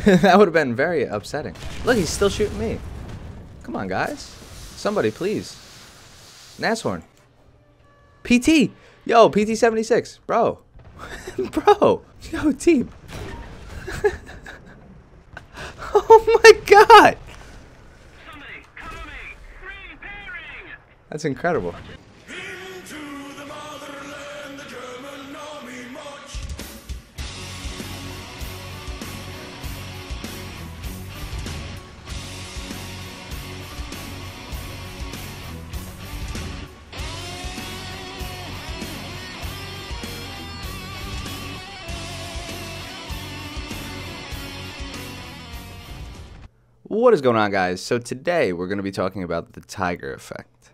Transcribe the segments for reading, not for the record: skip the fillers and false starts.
That would have been very upsetting. Look, he's still shooting me. Come on, guys. Somebody, please. Nashorn. PT. Yo, PT 76. Bro. Bro. Yo, team. Oh my god. That's incredible. What is going on, guys? So today we're going to be talking about the Tiger effect.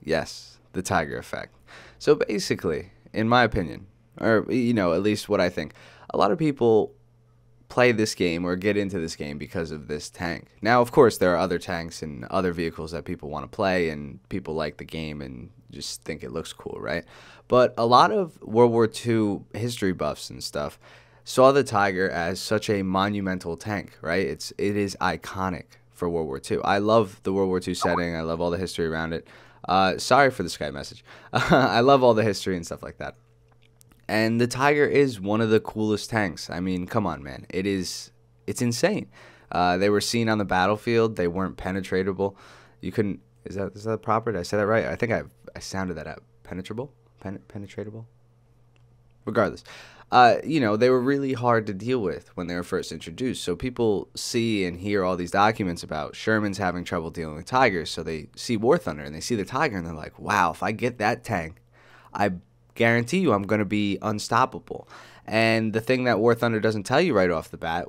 Yes, the Tiger effect. So basically, in my opinion, or at least what I think, a lot of people play this game or get into this game because of this tank. Now, of course, there are other tanks and other vehicles that people want to play, and people like the game and just think it looks cool, right? But a lot of World War II history buffs and stuff saw the Tiger as such a monumental tank, right? It is iconic for World War II. I love the World War II setting. I love all the history around it. Sorry for the Sky message. I love all the history and stuff like that. And the Tiger is one of the coolest tanks. I mean, come on, man. It's insane. They were seen on the battlefield. They weren't penetratable. You couldn't. Is that proper? Did I say that right? I think I sounded that out. Penetratable. Regardless. They were really hard to deal with when they were first introduced. So people see and hear all these documents about Sherman's having trouble dealing with Tigers. So they see War Thunder and they see the Tiger and they're like, wow, if I get that tank, I guarantee you I'm going to be unstoppable. And the thing that War Thunder doesn't tell you right off the bat,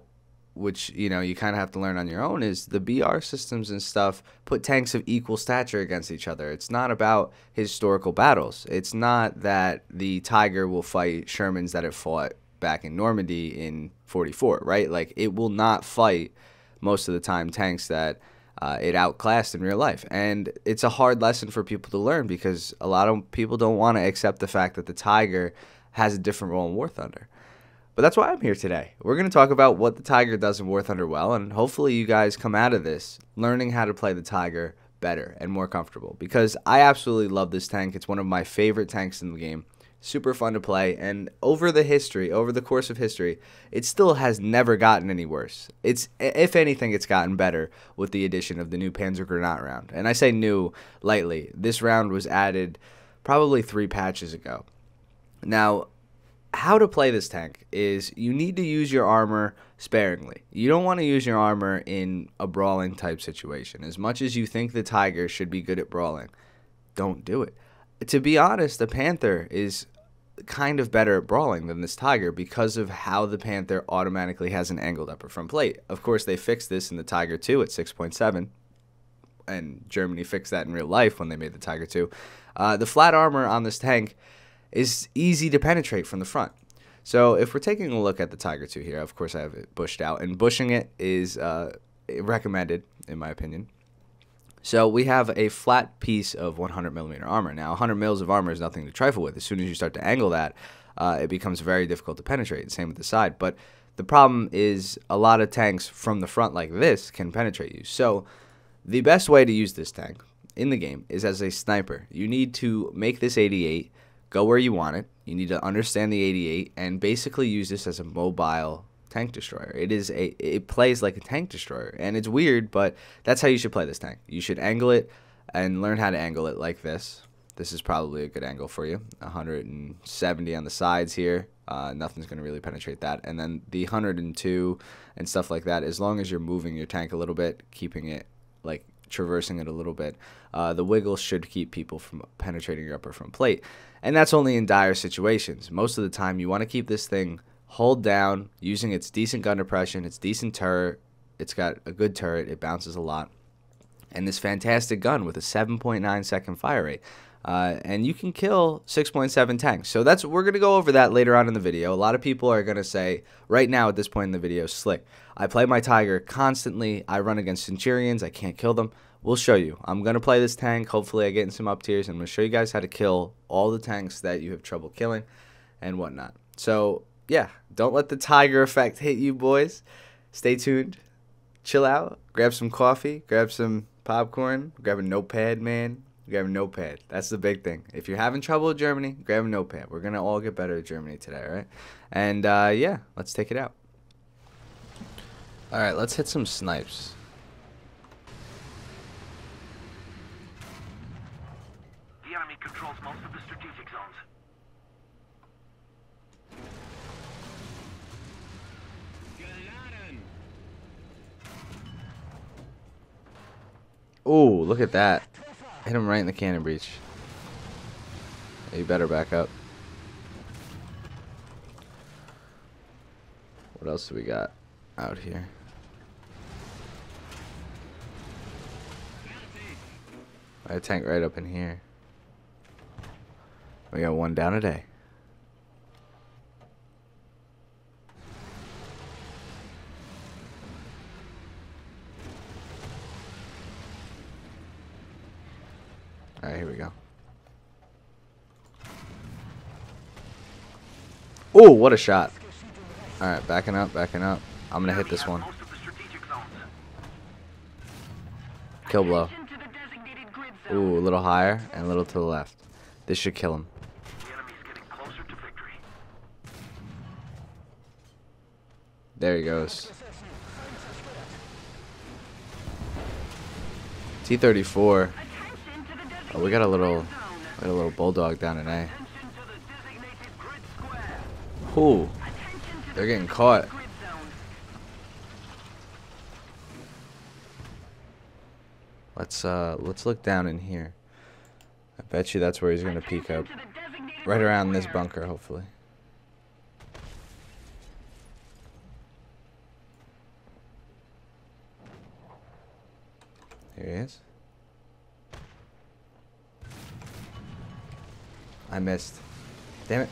which, you kind of have to learn on your own, is the BR systems and stuff put tanks of equal stature against each other. It's not about historical battles. It's not that the Tiger will fight Shermans that it fought back in Normandy in 44, right? Like, it will not fight most of the time tanks that it outclassed in real life. And it's a hard lesson for people to learn because a lot of people don't want to accept the fact that the Tiger has a different role in War Thunder. But that's why I'm here today. We're going to talk about what the Tiger does in War Thunder well, and hopefully you guys come out of this learning how to play the Tiger better and more comfortable, because I absolutely love this tank. It's one of my favorite tanks in the game. Super fun to play, and over the course of history, it still has never gotten any worse. If anything, it's gotten better with the addition of the new Panzergranat round. And I say new lightly. This round was added probably 3 patches ago. Now, how to play this tank is you need to use your armor sparingly. You don't want to use your armor in a brawling type situation. As much as you think the Tiger should be good at brawling, don't do it. To be honest, the Panther is kind of better at brawling than this Tiger because of how the Panther automatically has an angled upper front plate. Of course, they fixed this in the Tiger 2 at 6.7, and Germany fixed that in real life when they made the Tiger 2. The flat armor on this tank is easy to penetrate from the front. So if we're taking a look at the Tiger 2 here, of course I have it bushed out, and bushing it is recommended in my opinion. So we have a flat piece of 100mm armor. Now 100 mils of armor is nothing to trifle with. As soon as you start to angle that, it becomes very difficult to penetrate. Same with the side. But the problem is a lot of tanks from the front like this can penetrate you. So the best way to use this tank in the game is as a sniper. You need to make this 88 go where you want it. You need to understand the 88 and basically use this as a mobile tank destroyer. It plays like a tank destroyer, and it's weird, but that's how you should play this tank. You should angle it and learn how to angle it like this. This is probably a good angle for you. 170 on the sides here. Nothing's going to really penetrate that. And then the 102 and stuff like that, as long as you're moving your tank a little bit, keeping it, like traversing it a little bit, the wiggle should keep people from penetrating your upper front plate. And that's only in dire situations. Most of the time, you want to keep this thing hold down, using its decent gun depression, its decent turret. It's got a good turret. It bounces a lot. And this fantastic gun with a 7.9 second fire rate. And you can kill 6.7 tanks. So we're going to go over that later on in the video. A lot of people are going to say, right now at this point in the video, Slick, I play my Tiger constantly. I run against Centurions. I can't kill them. We'll show you. I'm going to play this tank. Hopefully I get in some up tiers. I'm going to show you guys how to kill all the tanks that you have trouble killing and whatnot. So, yeah, don't let the Tiger effect hit you, boys. Stay tuned. Chill out. Grab some coffee. Grab some popcorn. Grab a notepad, man. Grab a notepad. That's the big thing. If you're having trouble with Germany, grab a notepad. We're going to all get better at Germany today, all right? And, yeah, let's take it out. All right, let's hit some snipes. The enemy controls most of the strategic zones. Ooh, look at that. Hit him right in the cannon breach. Yeah, you better back up. What else do we got out here? I have a tank right up in here. We got one down a day. Alright, here we go. Oh, what a shot. Alright, backing up, backing up. I'm gonna hit this one. Kill blow. Ooh, a little higher and a little to the left. This should kill him. There he goes. T-34. Oh, we got a little bulldog down in A. Ooh, they're getting caught. Let's look down in here. I bet you that's where he's gonna peek up. Right around this bunker, hopefully. Here he is. I missed. Damn it.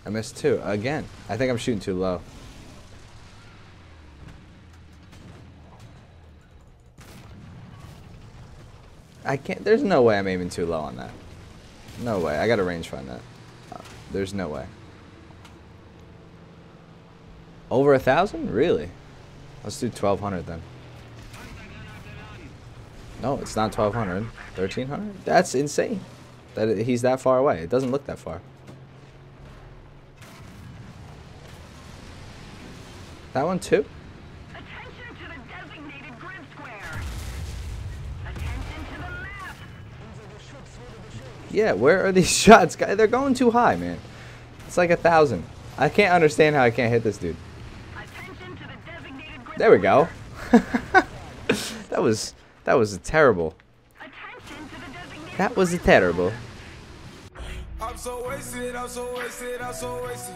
I missed too. Again. I think I'm shooting too low. I can't. There's no way I'm aiming too low on that. No way. I gotta range find that. There's no way. Over 1,000? Really? Let's do 1,200 then. No, it's not 1,200. 1,300? That's insane. That he's that far away. It doesn't look that far. That one too? Attention to the designated grid square. Attention to the map. Yeah, where are these shots? They're going too high, man. It's like 1,000. I can't understand how I can't hit this dude. Attention to the designated grid There we go. That was terrible. Attention to the designated That was terrible. I'm so wasted, I'm so wasted, I'm so wasted.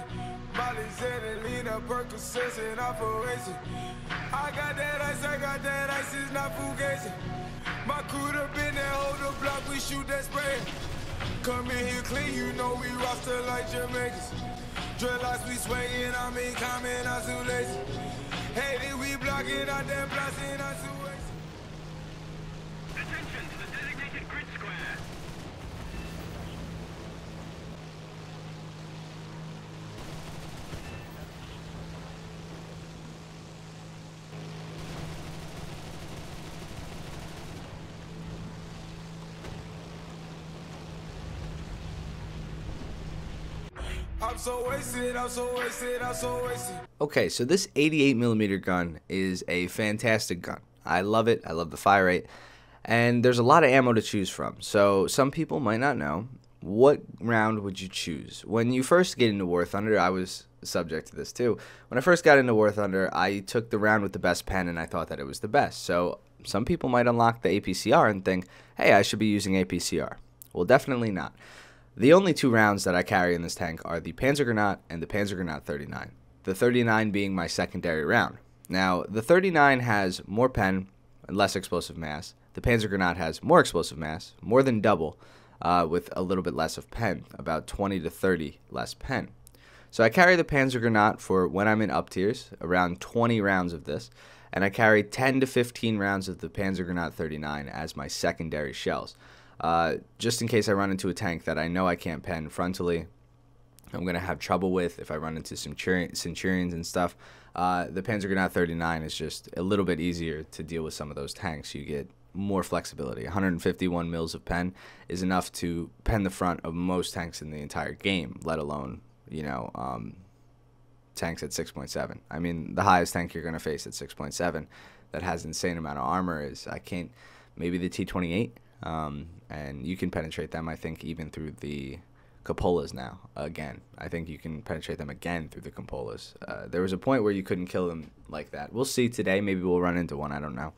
Molly said and Lena Percocets and I'm for wasted. I got that ice, it's not fugazi. My crew done been there, hold the block, we shoot that spray. Come in here clean, you know we roster like Jamaicans. Dreadlocks we swinging, I mean comment, I'm too lazy. Hey, did we blocking out that blasting, I'm too wasted. Attention to the designated grid square. I'm so wasted, I'm so wasted, I'm so wasted. Okay, so this 88mm gun is a fantastic gun. I love it. I love the fire rate. And there's a lot of ammo to choose from. So some people might not know. What round would you choose? When you first get into War Thunder, I was subject to this too. When I first got into War Thunder, I took the round with the best pen and I thought that it was the best. So some people might unlock the APCR and think, hey, I should be using APCR. Well, definitely not. The only two rounds that I carry in this tank are the Panzergranat and the Panzergranat 39. The 39 being my secondary round. Now, the 39 has more pen and less explosive mass. The Panzergranat has more explosive mass, more than double, with a little bit less of pen, about 20 to 30 less pen. So I carry the Panzergranat for when I'm in up tiers, around 20 rounds of this, and I carry 10 to 15 rounds of the Panzergranat 39 as my secondary shells. just in case I run into a tank that I know I can't pen frontally, I'm going to have trouble with if I run into Centurions and stuff. The Panzergranat 39 is just a little bit easier to deal with some of those tanks. You get more flexibility. 151 mils of pen is enough to pen the front of most tanks in the entire game, let alone, you know, tanks at 6.7. I mean, the highest tank you're going to face at 6.7 that has an insane amount of armor is, maybe the T-28, and you can penetrate them, I think, even through the Cupolas now. Again, I think you can penetrate them again through the Cupolas. There was a point where you couldn't kill them like that. We'll see today. Maybe we'll run into one. I don't know.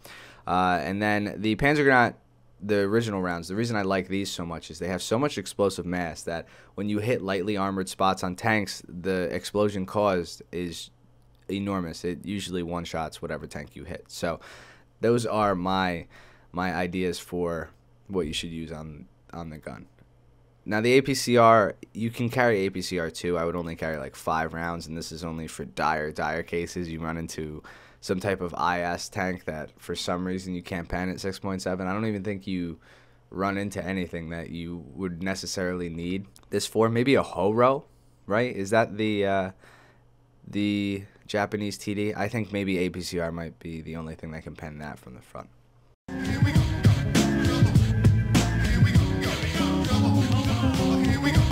And then the Panzergranat, the original rounds, the reason I like these so much is they have so much explosive mass that when you hit lightly armored spots on tanks, the explosion caused is enormous. It usually one-shots whatever tank you hit. So those are my ideas for what you should use on the gun. Now, the APCR, you can carry APCR too. I would only carry like 5 rounds, and this is only for dire cases. You run into some type of IS tank that for some reason you can't pen at 6.7. I don't even think you run into anything that you would necessarily need this for. Maybe a Horo, right? Is that the Japanese TD? I think maybe APCR might be the only thing that can pen that from the front.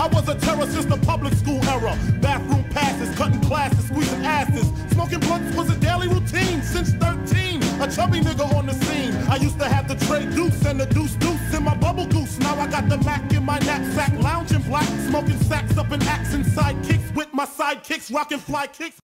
I was a terror since the public school era. Bathroom passes, cutting classes, squeezing asses. Smoking blunts was a daily routine since 13. A chubby nigga on the scene. I used to have the tray deuce and the deuce in my bubble goose. Now I got the Mac in my knapsack, lounging black, smoking sacks up in axe and sidekicks with my sidekicks, rocking fly kicks.